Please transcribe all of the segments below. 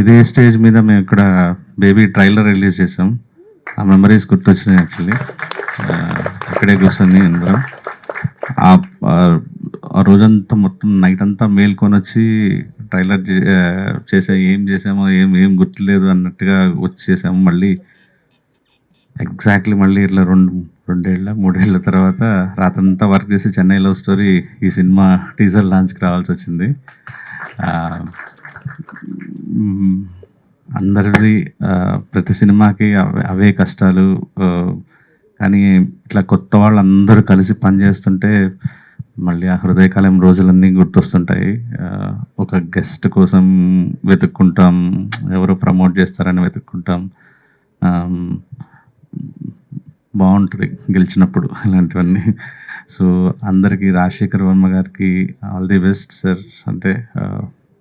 ఇదే స్టేజ్ మీద మేము ఇక్కడ బేబీ ట్రైలర్ రిలీజ్ చేసాం. ఆ మెమరీస్ గుర్తొచ్చినాయి యాక్చువల్లీ. ఇక్కడే కూర్చొని అందరం ఆ రోజంతా మొత్తం నైట్ అంతా మేల్కొని వచ్చి ట్రైలర్ ఏం చేసామో ఏం గుర్తులేదు అన్నట్టుగా వచ్చి చేసాము. మళ్ళీ ఎగ్జాక్ట్లీ మళ్ళీ ఇట్లా 2-3 ఏళ్ళ తర్వాత రాత్రంతా వర్క్ చేసి చెన్నై లవ్ స్టోరీ ఈ సినిమా టీజర్ లాంచ్కి రావాల్సి వచ్చింది. అందరిది ప్రతి సినిమాకి అవే కష్టాలు. కానీ ఇట్లా కొత్త వాళ్ళు అందరూ కలిసి పనిచేస్తుంటే మళ్ళీ ఆ హృదయకాలం రోజులన్నీ గుర్తొస్తుంటాయి. ఒక గెస్ట్ కోసం వెతుక్కుంటాం, ఎవరు ప్రమోట్ చేస్తారని వెతుక్కుంటాం. బాగుంటుంది గెలిచినప్పుడు ఇలాంటివన్నీ. సో అందరికీ రాజశేఖర్ వర్మ గారికి ఆల్ ది బెస్ట్ సార్. అంటే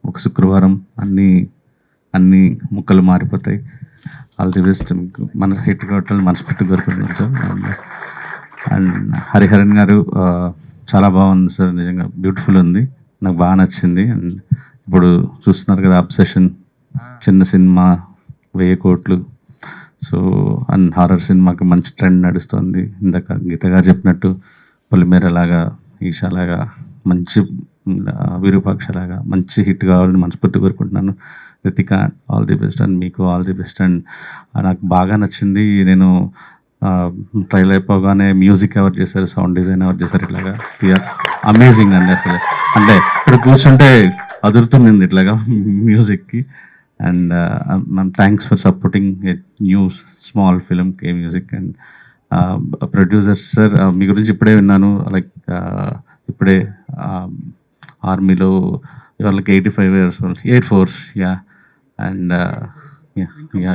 ఒక శుక్రవారం అన్ని ముక్కలు మారిపోతాయి. All the best. మన హిట్ కొట్టాలి మనస్ఫూర్తి కోరుకుంటున్నాం సార్. అండ్ హరిహరన్ గారు చాలా బాగుంది సార్, నిజంగా బ్యూటిఫుల్ ఉంది, నాకు బాగా నచ్చింది. అండ్ ఇప్పుడు చూస్తున్నారు కదా అబ్సెషన్, చిన్న సినిమా 1000 కోట్లు. సో అండ్ హారర్ సినిమాకి మంచి ట్రెండ్ నడుస్తుంది. ఇందాక గీత గారు చెప్పినట్టు పొలిమేరలాగా, ఈషాలాగా, మంచి విరూపాక్షలాగా మంచి హిట్ కావాలని మనస్ఫూర్తి కోరుకుంటున్నాను. Ritika all the best. And మీకు ఆల్ ది బెస్ట్. అండ్ నాకు బాగా నచ్చింది, నేను ట్రైల్ అయిపోగానే మ్యూజిక్ ఎవరు చేశారు, సౌండ్ డిజైన్ ఎవరు చేశారు, ఇట్లాగా అమేజింగ్ అండి. అసలు అంటే ఇక్కడ కూర్చుంటే అదురుతుంది ఇట్లాగా మ్యూజిక్కి. And thanks for supporting a new small film కే మ్యూజిక్. అండ్ ప్రొడ్యూసర్ సార్, మీ గురించి ఇప్పుడే విన్నాను, లైక్ ఇప్పుడే ఆర్మీలో వాళ్ళకి 85 years old, air force, yeah. And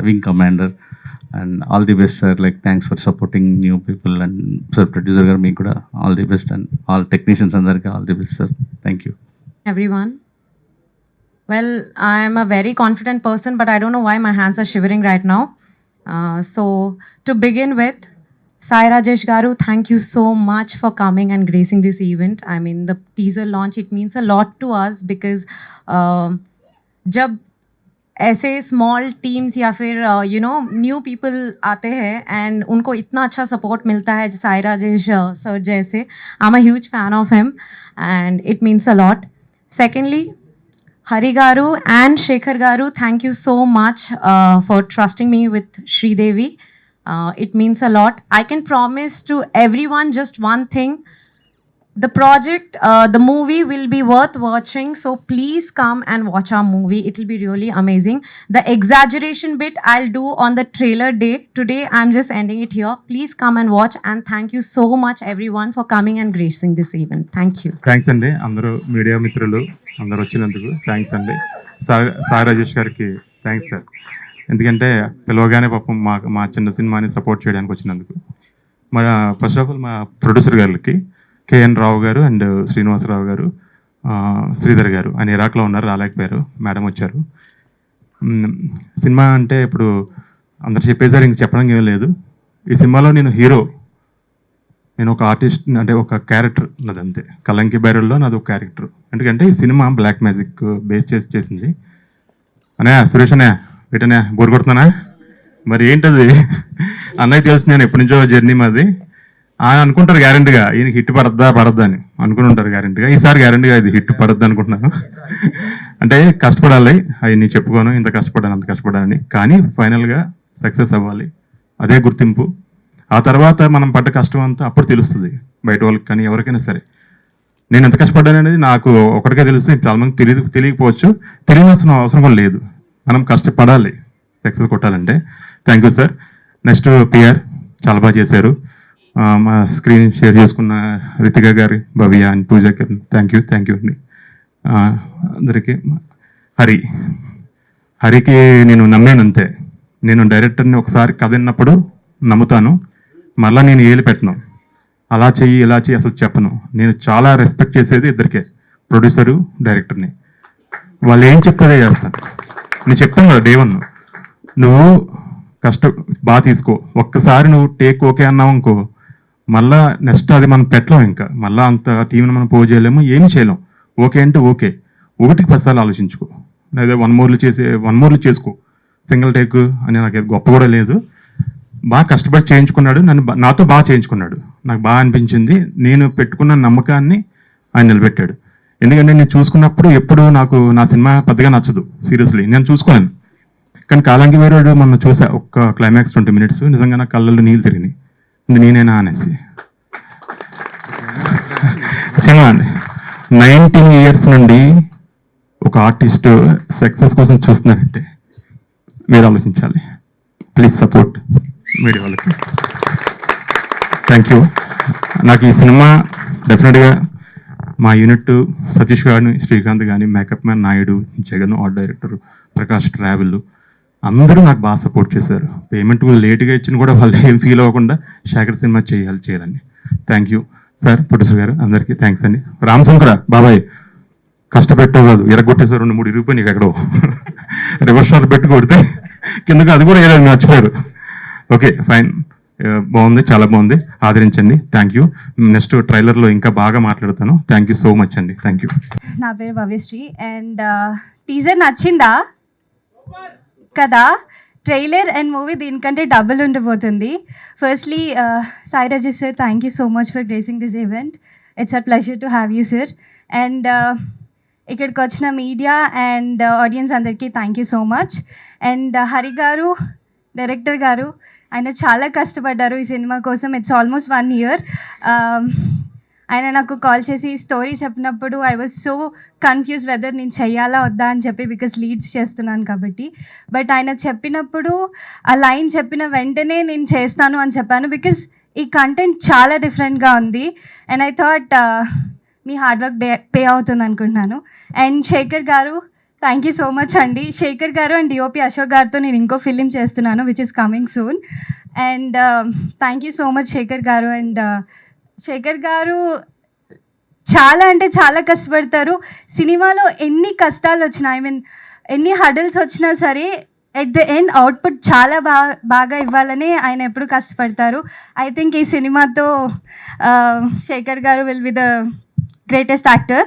wing commander. And all the best sir, like thanks for supporting new people. And sir producer గారు మీకు కూడా all the best. And all technicians అందరికీ all the best sir. Thank you. Everyone. Well, I am a very confident person, but I don't know why my hands are shivering right now. So, to begin with, Sai Rajesh Garu, thank you so much for coming and gracing this event. I mean, the teaser launch, it means a lot to us because जब ऐसे small teams या फिर new people आते हैं and उनको इतना अच्छा support मिलता है साई राजेश सर जैसे, I am a huge fan of him and it means a lot. Secondly, Hari Garu and Shekhar Garu, thank you so much for trusting me with Sridevi. It means a lot. I can promise to everyone just one thing. The project, the movie will be worth watching. So please come and watch our movie. It will be really amazing. The exaggeration bit I'll do on the trailer day. Today I'm just ending it here. Please come and watch. And thank you so much everyone for coming and gracing this event. Thank you. Thanks అండి అందరూ media మిత్రులు అందరూ వచ్చినందుకు thanks అండి. సాయి రాజేష్ గారికి thanks sir, ఎందుకంటే పిలవగానే పాపం మా చిన్న సినిమాని సపోర్ట్ చేయడానికి వచ్చినందుకు. మన ఫస్ట్ ఆఫ్ ఆల్ మా ప్రొడ్యూసర్ గారికి కేఎన్ రావు గారు అండ్ శ్రీనివాసరావు గారు, శ్రీధర్ గారు, ఆయన ఇరాక్లో ఉన్నారు, రాలేకపోయారు, మేడం వచ్చారు. సినిమా అంటే ఇప్పుడు అందరు చెప్పేసారు, ఇంక చెప్పడానికి ఏం లేదు. ఈ సినిమాలో నేను హీరో, నేను ఒక ఆర్టిస్ట్, అంటే ఒక క్యారెక్టర్ నాది అంతే. కలంకి బైరల్లో నాది ఒక క్యారెక్టర్. ఎందుకంటే ఈ సినిమా బ్లాక్ మ్యాజిక్ బేస్ చేసింది. అనే సురేష్ అనే వీటనే బోర్ కొడుతున్నానా మరి ఏంటది అన్నయ్య తెలుసు, నేను ఎప్పటి నుంచో జర్నీ మాది. ఆయన అనుకుంటారు గ్యారెంటీగా ఈయనకి హిట్ పడద్దా అని అనుకుని ఉంటారు గ్యారెంటీగా. ఈసారి గ్యారెంటీగా ఇది హిట్ పడద్దు అనుకుంటున్నాను. అంటే కష్టపడాలి, అవి నేను చెప్పుకోను ఇంత కష్టపడాను అంత కష్టపడాలని, కానీ ఫైనల్గా సక్సెస్ అవ్వాలి, అదే గుర్తింపు. ఆ తర్వాత మనం పడ్డ కష్టం అంతా అప్పుడు తెలుస్తుంది బయట వాళ్ళకి, కానీ ఎవరికైనా సరే. నేను ఎంత కష్టపడ్డాను అనేది నాకు ఒకటికే తెలుస్తుంది, చాలా మంది తెలియకపోవచ్చు, తెలియాల్సిన అవసరం కూడా లేదు. మనం కష్టపడాలి సక్సెస్ కొట్టాలంటే. Thank you sir. Next PR చాలా బాగా చేశారు. మా స్క్రీన్ షేర్ చేసుకున్న రితిక గారి, భవ్య అండ్ పూజ గారి థ్యాంక్ యూ అండి అందరికీ. హరికి నేను నమ్మాను అంతే. నేను డైరెక్టర్ని ఒకసారి కథ విన్నప్పుడు నమ్ముతాను, మళ్ళీ నేను ఏలు పెట్టను, అలా చెయ్యి ఇలా చెయ్యి అసలు చెప్పను. నేను చాలా రెస్పెక్ట్ చేసేది ఇద్దరికే, ప్రొడ్యూసరు డైరెక్టర్ని. వాళ్ళు ఏం చెప్తారే చేస్తాను. నేను చెప్తాను కదా డే 1, నువ్వు బాగా తీసుకో, ఒక్కసారి నువ్వు టేక్ ఓకే అన్నావు అనుకో, మళ్ళా నెక్స్ట్ అది మనం పెట్టలేం, ఇంకా మళ్ళీ అంత టీంని మనం పోజ్ చేయలేము, ఏమి చేయలేం. ఓకే అంటే ఓకే, 1కి 10 సార్లు ఆలోచించుకో. అదే వన్ మోర్లు చేసుకో, సింగిల్ టేక్ అని నాకు గొప్ప కూడా లేదు. బాగా కష్టపడి చేయించుకున్నాడు, నాతో బాగా చేయించుకున్నాడు. నాకు బాగా అనిపించింది. నేను పెట్టుకున్న నమ్మకాన్ని ఆయన నిలబెట్టాడు. ఎందుకంటే నేను చూసుకున్నప్పుడు ఎప్పుడు నాకు నా సినిమా పెద్దగా నచ్చదు, సీరియస్లీ నేను చూసుకోలేను. కానీ కాలంకి వేరే మొన్న చూసా ఒక్క క్లైమాక్స్ 20 minutes, నిజంగా నా కళ్ళల్లో నీళ్ళు తిరిగినాయి. ఇది నేనేనా అనేసి. సినిమా అండి 19 years నుండి ఒక ఆర్టిస్ట్ సక్సెస్ కోసం చూస్తున్నారంటే మీరు ఆలోచించాలి. ప్లీజ్ సపోర్ట్ మీడియా వాళ్ళకి. Thank you. నాకు ఈ సినిమా డెఫినెట్గా మా యూనిట్ సతీష్ గారిని, శ్రీకాంత్ కానీ, makeup man Naidu, Jagan, art director Prakash, travel అందరూ నాకు బాగా సపోర్ట్ చేశారు. పేమెంట్ లేట్గా ఇచ్చిన కూడా వాళ్ళు ఏం ఫీల్ అవ్వకుండా శేఖర్ సినిమా చేయాలని. థ్యాంక్ యూ సార్, ప్రొడ్యూసర్ గారు, అందరికీ థ్యాంక్స్ అండి. రామశంకర బాబాయ్ కష్టపెట్టావు కాదు, ఎరగొట్టేసారు 2-3 ఇరిగిపోయి నీకు ఎక్కడో రివర్స్ షాట్ పెట్టి కొడితే కిందకు అది కూడా ఏదైనా మర్చిపోయారు. ఓకే ఫైన్, బాగుంది, చాలా బాగుంది, ఆదరించండి. Thank you. నెక్స్ట్ ట్రైలర్లో ఇంకా బాగా మాట్లాడతాను. థ్యాంక్ యూ సో మచ్ అండి. Thank you. నా పేరు భవ్యశ్రీ అండ్ టీజర్ నచ్చిందా కదా? ట్రైలర్ అండ్ మూవీ దీనికంటే డబుల్ ఉండిపోతుంది. Firstly Sai Rajesh sir, thank you so much for gracing this event. It's a pleasure to have you sir. And ఇక్కడికి వచ్చిన మీడియా అండ్ ఆడియన్స్ అందరికీ thank you so much. And Hari గారు, director గారు, ఆయన చాలా కష్టపడ్డారు ఈ సినిమా కోసం. It's almost 1 year. ఆయన నాకు కాల్ చేసి స్టోరీ చెప్పినప్పుడు I was so confuse whether నేను చెయ్యాలా వద్దా అని చెప్పి, బికాస్ లీడ్స్ చేస్తున్నాను కాబట్టి. బట్ ఆయన చెప్పినప్పుడు ఆ లైన్ చెప్పిన వెంటనే నేను చేస్తాను అని చెప్పాను, బికాస్ ఈ కంటెంట్ చాలా డిఫరెంట్గా ఉంది. And I thought me hard work pay అవుతుంది అనుకుంటున్నాను. అండ్ శేఖర్ గారు, థ్యాంక్ యూ సో మచ్ అండి. శేఖర్ గారు అండ్ డిఓపి అశోక్ గారితో నేను ఇంకో ఫిలిం చేస్తున్నాను which is coming soon. And thank you so much Shekhar గారు. అండ్ శేఖర్ గారు చాలా అంటే చాలా కష్టపడతారు. సినిమాలో ఎన్ని కష్టాలు వచ్చినా, ఐ మీన్ ఎన్ని హడల్స్ వచ్చినా సరే ఎట్ ద ఎండ్ అవుట్పుట్ చాలా బాగా ఇవ్వాలని ఆయన ఎప్పుడు కష్టపడతారు. ఐ థింక్ ఈ సినిమాతో శేఖర్ గారు will be the greatest actor.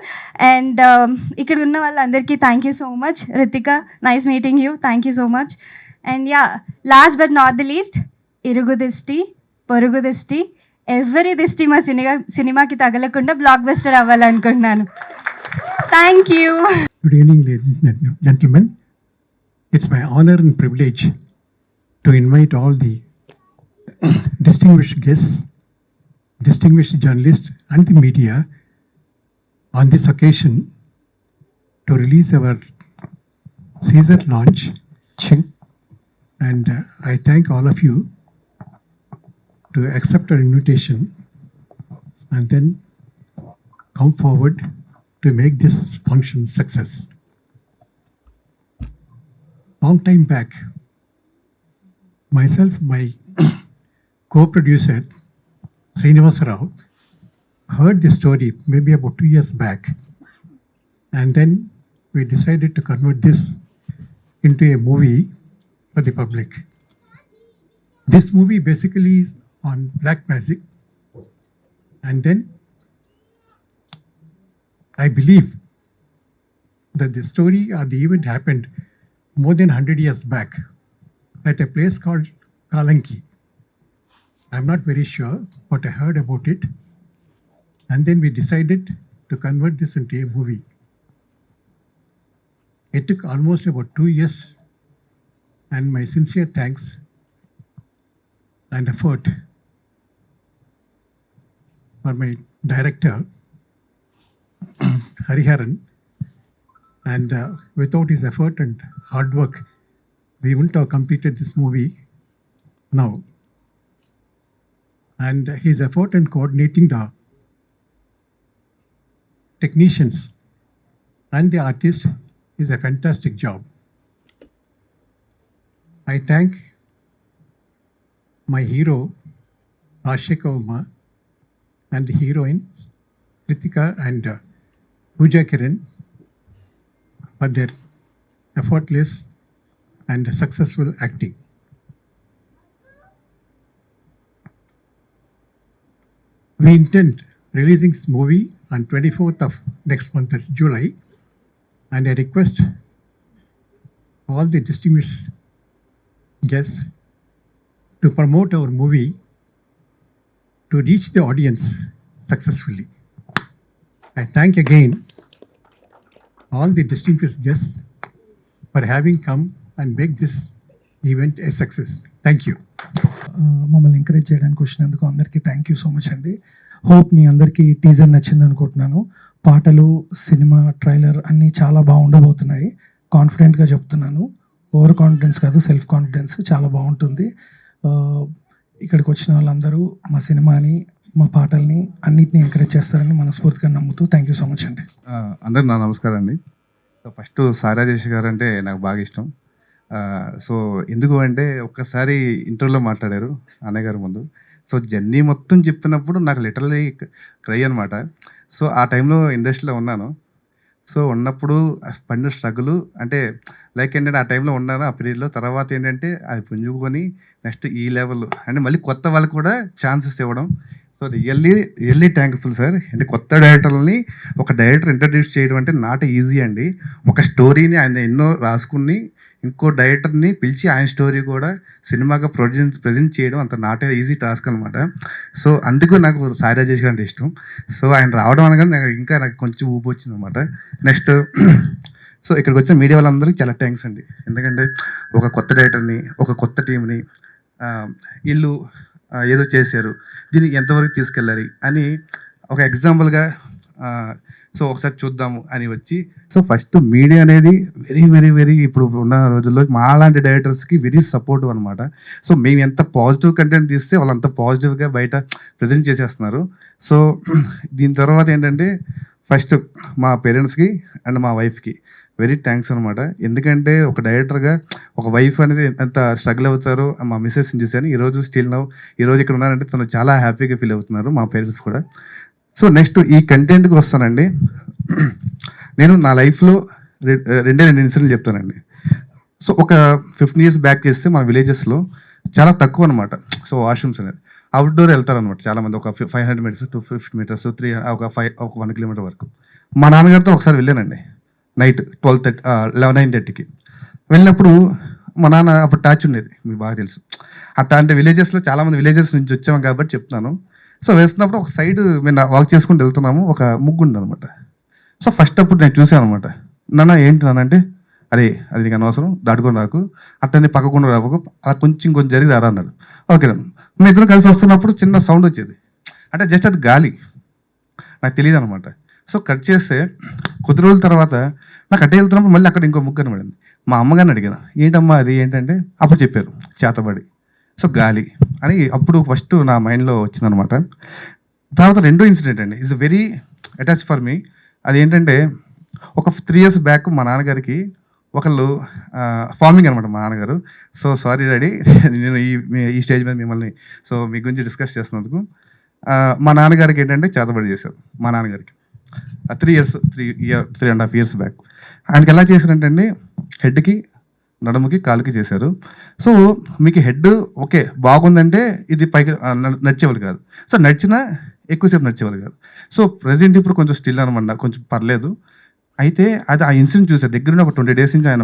And ఇక్కడ ఉన్న వాళ్ళందరికీ thank you so much. Ritika, nice meeting you, thank you so much. And yeah, last but not the least, ఇరుగు దిష్టి, పొరుగు దిష్టి, ఎవరి దిష్టి మా సినిమాకి తగలకుండా బ్లాక్ బస్టర్ అవ్వాలనుకుంటున్నాను. Thank you. Good evening, ladies and gentlemen. It's my honor and privilege to invite all the distinguished guests, distinguished journalists and the media on this occasion to release our Caesar launch. And I thank all of you to accept our invitation and then come forward to make this function success. Long time back, myself, my co-producer Srinivas Rao heard the story maybe about 2 years back, and then we decided to convert this into a movie for the public. This movie basically is on black magic, and then I believe that the story or the event happened more than 100 years back at a place called Kalanki. I'm not very sure, but I heard about it, and then we decided to convert this into a movie. It took almost about 2 years, and my sincere thanks and effort for my director Hariharan, and without his effort and hard work we wouldn't have completed this movie now. And his effort in coordinating the technicians and the artists is a fantastic job. I thank my hero Ashika Uma and the heroine Ritika and Pooja Kiran for their effortless and successful acting. We intend releasing this movie on 24th of next month, July, and I request all the distinguished guests to promote our movie to reach the audience successfully. I thank again all the distinguished guests for having come and make this event a success. Thank you. మమ్మల్ని encourage చేయడానికి వచ్చినందుకు అందరికీ thank you so much అండి. Hope మీ అందరికీ teaser నచ్చింది అనుకుంటున్నాను. పాటలు, cinema, trailer అన్నీ చాలా బాగుండబోతున్నాయి. కాన్ఫిడెంట్గా చెప్తున్నాను, ఓవర్ కాన్ఫిడెన్స్ కాదు, సెల్ఫ్ కాన్ఫిడెన్స్. చాలా బాగుంటుంది. ఇక్కడికి వచ్చిన వాళ్ళందరూ మా సినిమాని, మా పాటల్ని అన్నిటిని ఎంకరేజ్ చేస్తారని మనస్ఫూర్తిగా నమ్ముతూ థ్యాంక్ యూ సో మచ్ అండి. అందరికి నా నమస్కారం అండి. సో ఫస్ట్ సాయిరాజేష్ గారు అంటే నాకు బాగా ఇష్టం. సో ఎందుకు అంటే ఒక్కసారి ఇంటర్వ్యూలో మాట్లాడారు అన్నయ్య గారి ముందు. సో జర్నీ మొత్తం చెప్పినప్పుడు నాకు లిటరలీ క్రై అనమాట. సో ఆ టైంలో ఇండస్ట్రీలో ఉన్నాను. సో ఉన్నప్పుడు పడిన స్ట్రగుల్ అంటే లైక్ ఏంటంటే ఆ టైంలో ఉన్నాను, ఆ పీరియడ్లో. తర్వాత ఏంటంటే అది పుంజుకొని నెక్స్ట్ ఈ లెవెల్ అంటే మళ్ళీ కొత్త వాళ్ళకి కూడా ఛాన్సెస్ ఇవ్వడం. So really thankful sir. అంటే కొత్త డైరెక్టర్ని ఒక డైరెక్టర్ ఇంట్రడ్యూస్ చేయడం అంటే నాట్ ఈజీ అండి. ఒక స్టోరీని ఆయన ఎన్నో రాసుకుని ఇంకో డైరెక్టర్ని పిలిచి ఆయన స్టోరీ కూడా సినిమాగా ప్రజెంట్ చేయడం అంత నాట్ ఈజీ టాస్క్ అనమాట. సో అందుకు నాకు సాయి రాజేష్ గారు అంటే ఇష్టం. సో ఆయన రావడం అనగానే నాకు కొంచెం ఊపు వచ్చింది అనమాట. నెక్స్ట్ సో ఇక్కడికి వచ్చిన మీడియా వాళ్ళందరికీ చాలా థ్యాంక్స్ అండి. ఎందుకంటే ఒక కొత్త డైరెక్టర్ని, ఒక కొత్త టీంని వీళ్ళు ఏదో చేశారు, దీన్ని ఎంతవరకు తీసుకెళ్ళాలి అని ఒక ఎగ్జాంపుల్గా సో ఒకసారి చూద్దాము అని వచ్చి. సో ఫస్ట్ మీడియా అనేది వెరీ వెరీ వెరీ ఇప్పుడు ఉన్న రోజుల్లో మా లాంటి డైరెక్టర్స్కి వెరీ సపోర్టివ్ అనమాట. సో మేము ఎంత పాజిటివ్ కంటెంట్ తీస్తే వాళ్ళు అంత పాజిటివ్గా బయట ప్రజెంట్ చేసేస్తున్నారు. సో దీని తర్వాత ఏంటంటే ఫస్ట్ మా పేరెంట్స్కి అండ్ మా వైఫ్కి వెరీ థ్యాంక్స్ అనమాట. ఎందుకంటే ఒక డైరెక్టర్గా ఒక వైఫ్ అనేది ఎంత స్ట్రగుల్ అవుతారో మా మిస్సెస్ని చూశాను. ఈరోజు స్టిల్ ఈరోజు ఇక్కడ ఉన్నారంటే తను చాలా హ్యాపీగా ఫీల్ అవుతున్నారు, మా పేరెంట్స్ కూడా. సో నెక్స్ట్ ఈ కంటెంట్కి వస్తానండి. నేను నా లైఫ్లో రెండు ఇన్సిడెంట్లు చెప్తానండి. సో ఒక 15 years బ్యాక్ చేస్తే మా విలేజెస్లో చాలా తక్కువ అనమాట. సో వాష్రూమ్స్ అనేది అవుట్డోర్ వెళ్తారనమాట చాలామంది. ఒక 500 meters, 250 meters, 1 kilometer వరకు. మా నాన్నగారితో ఒకసారి వెళ్ళానండి నైట్ 9:30కి వెళ్ళినప్పుడు. మా నాన్న అప్పుడు టార్చ్ ఉండేది, మీకు బాగా తెలుసు. అట్లా అంటే విలేజెస్లో చాలామంది విలేజెస్ నుంచి వచ్చాము కాబట్టి చెప్తున్నాను. సో వేస్తున్నప్పుడు ఒక సైడ్ మేము వాక్ చేసుకుంటూ వెళ్తున్నాము, ఒక ముగ్గు ఉంది అనమాట. సో ఫస్ట్ అప్పుడు నేను చూసాను అనమాట. నాన్న ఏంటి నాన్న అంటే, అరే అది నీకు అనవసరం, దాటుకొని రాకు, అట్లనే పక్కకుండా రాకు, అలా కొంచెం జరిగి రారా అన్నాడు. ఓకే, మేము ఇద్దరు కలిసి వస్తున్నప్పుడు చిన్న సౌండ్ వచ్చేది, అంటే జస్ట్ అది గాలి, నాకు తెలియదు అనమాట. సో కట్ చేస్తే కొద్ది రోజుల తర్వాత నాకు అడ్డే వెళ్తున్నప్పుడు మళ్ళీ అక్కడ ఇంకో ముగ్గు కనబడింది. మా అమ్మగారిని అడిగాను, ఏంటమ్మా అది ఏంటంటే అప్పుడు చెప్పారు చేతబడి. సో గాలి అని అప్పుడు ఫస్ట్ నా మైండ్లో వచ్చిందనమాట. తర్వాత రెండో ఇన్సిడెంట్ అండి, it's very attach for me. అదేంటంటే ఒక 3 years బ్యాక్ మా నాన్నగారికి ఒకళ్ళు ఫార్మింగ్ అనమాట మా నాన్నగారు. సో సారీ డాడీ, నేను ఈ స్టేజ్ మీద మిమ్మల్ని సో మీ గురించి డిస్కస్ చేస్తున్నందుకు. మా నాన్నగారికి ఏంటంటే చేతబడి చేశారు మా నాన్నగారికి 3.5 years బ్యాక్. ఆయనకి ఎలా చేశారంటే అండి, హెడ్కి, నడుముకి, కాలుకి చేశారు. సో మీకు హెడ్ ఓకే బాగుందంటే ఇది పైకి నడిచేవాళ్ళు కాదు. సో నడిచినా ఎక్కువసేపు నడిచేవాళ్ళు కాదు. సో ప్రజెంట్ ఇప్పుడు కొంచెం స్టిల్ అనమాట, కొంచెం పర్లేదు. అయితే అది ఆ ఇన్సిడెంట్ చూసాను దగ్గర ఒక 20 days నుంచి ఆయన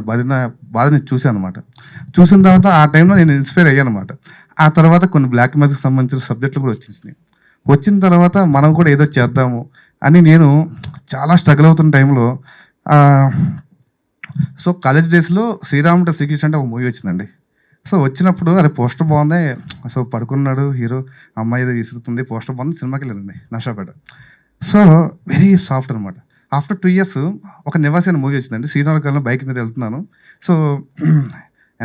బాధని చూశాను అనమాట. చూసిన తర్వాత ఆ టైంలో నేను ఇన్స్పైర్ అయ్యాను అనమాట. ఆ తర్వాత కొన్ని బ్లాక్ మ్యాజిక్ సంబంధించిన సబ్జెక్టులు కూడా వచ్చేసినాయి. వచ్చిన తర్వాత మనం కూడా ఏదో చేద్దాము అని నేను చాలా స్ట్రగుల్ అవుతున్న టైంలో సో కాలేజ్ డేస్లో శ్రీరాముడు శ్రీకృష్ణ అంటే ఒక మూవీ వచ్చిందండి. సో వచ్చినప్పుడు అరే పోస్టర్ బాగుంది, సో పడుకున్నాడు హీరో, అమ్మాయి ఏదో విసురుతుంది, పోస్టర్ బాగుంది, సినిమాకి వెళ్ళండి నషాపేట. సో వెరీ సాఫ్ట్ అనమాట. ఆఫ్టర్ 2 years ఒక నివాసి అనే మూవీ వచ్చిందండి. శ్రీనగరంలో బైక్ మీద వెళ్తున్నాను. సో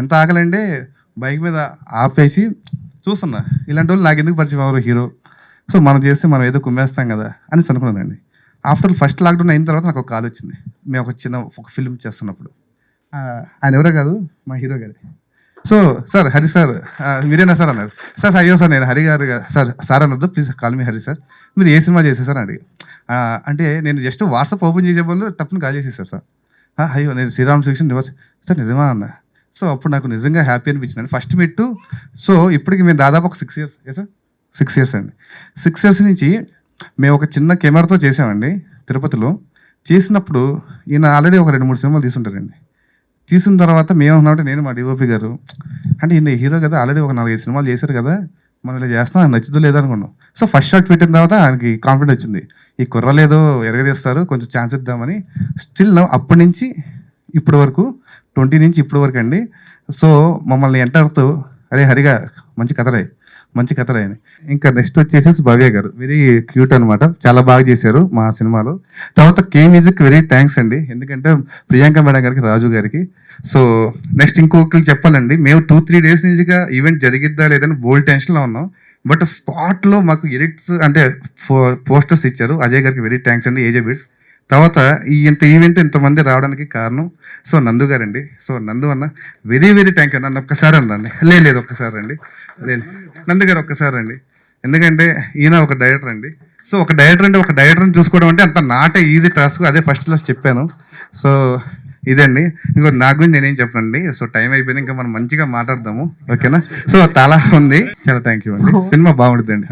ఎంత ఆగలంటే బైక్ మీద ఆపేసి చూస్తున్నా, ఇలాంటి వాళ్ళు నాకు ఎందుకు పరిచయం ఎవరు హీరో, సో మనం చేస్తే మనం ఏదో కుమ్మేస్తాం కదా అని అనుకున్నానండి. ఆఫ్టర్ ఫస్ట్ లాక్డౌన్ అయిన తర్వాత నాకు ఒక కాల్ వచ్చింది. మేము ఒక ఫిల్మ్ చేస్తున్నప్పుడు. ఆయన ఎవరో కాదు, మా హీరో గారి. సో సార్ హరి సార్ మీరేనా సార్ అన్నారు. సార్ అయ్యో సార్ నేను హరి గారు సార్ అనొద్దు, please call me Hari sir, మీరు ఏ సినిమా చేసేసారు అని అడిగి. అంటే నేను జస్ట్ వాట్సాప్ ఓపెన్ చేసే వాళ్ళు తప్పని కాల్ చేసేసారు సార్. అయ్యో నేను శ్రీరామ్ శ్రీకృష్ణ నివాస్ సార్, నిజమా అన్న. సో అప్పుడు నాకు నిజంగా హ్యాపీ అనిపించింది. First meet. సో ఇప్పటికి మేము దాదాపు ఒక 6 years సార్, 6 years అండి. 6 years నుంచి మేము ఒక చిన్న కెమెరాతో చేసామండి తిరుపతిలో. చేసినప్పుడు ఈయన ఆల్రెడీ ఒక 2-3 సినిమాలు తీసుంటారండి. తీసిన తర్వాత మేమేమన్నామంటే నేను మా డిఓపి గారు అంటే ఈయన హీరో కదా ఆల్రెడీ ఒక 4-5 సినిమాలు చేశారు కదా మనం ఇలా చేస్తున్నాం ఆయన నచ్చుదో లేదో అనుకున్నాం. సో ఫస్ట్ షాట్ పెట్టిన తర్వాత ఆయనకి కాన్ఫిడెంట్ వచ్చింది ఈ కుర్రలేదో ఎరగదీస్తారు కొంచెం ఛాన్స్ ఇద్దామని. స్టిల్ అప్పటి నుంచి ఇప్పటి వరకు 20 నుంచి ఇప్పటి వరకు అండి. సో మమ్మల్ని ఎంటర్తో అరే హరిగా మంచి కథరాయి అని. ఇంకా నెక్స్ట్ వచ్చేసి భవ్య గారు వెరీ క్యూట్ అనమాట, చాలా బాగా చేశారు మా సినిమాలో. తర్వాత కే మ్యూజిక్ వెరీ థ్యాంక్స్ అండి, ఎందుకంటే ప్రియాంక మేడం గారికి రాజు గారికి. సో నెక్స్ట్ ఇంకొకరికి చెప్పాలండి, మేము 2-3 days నుంచిగా ఈవెంట్ జరిగిద్దా లేదని బోల్డ్ టెన్షన్లో ఉన్నాం. బట్ స్పాట్లో మాకు ఎడిట్స్ అంటే పోస్టర్స్ ఇచ్చారు. అజయ్ గారికి వెరీ థ్యాంక్స్ అండి, ఏజే బిట్స్. తర్వాత ఇంత ఈవెంట్ ఇంతమంది రావడానికి కారణం సో నందు గారండి. సో నందు అన్న వెరీ వెరీ థ్యాంక్ యూ. నన్ను ఒక్కసారి అనండి, లేదు ఒక్కసారి అండి, లేదు నందు గారు ఒక్కసారి అండి, ఎందుకంటే ఈయన ఒక డైరెక్టర్ అండి. సో ఒక డైరెక్టర్ అంటే ఒక డైరెక్టర్ని చూసుకోవడం అంటే అంత నాట్ ఈజీ టాస్క్, అదే ఫస్ట్ క్లాస్ చెప్పాను. సో ఇదండి, ఇంకో నా గురించి నేనేం చెప్పనండి. సో టైం అయిపోయింది, ఇంకా మనం మంచిగా మాట్లాడదాము, ఓకేనా? సో చాలా ఉంది, చాలా థ్యాంక్ యూ అండి. సినిమా బాగుంటుందండి.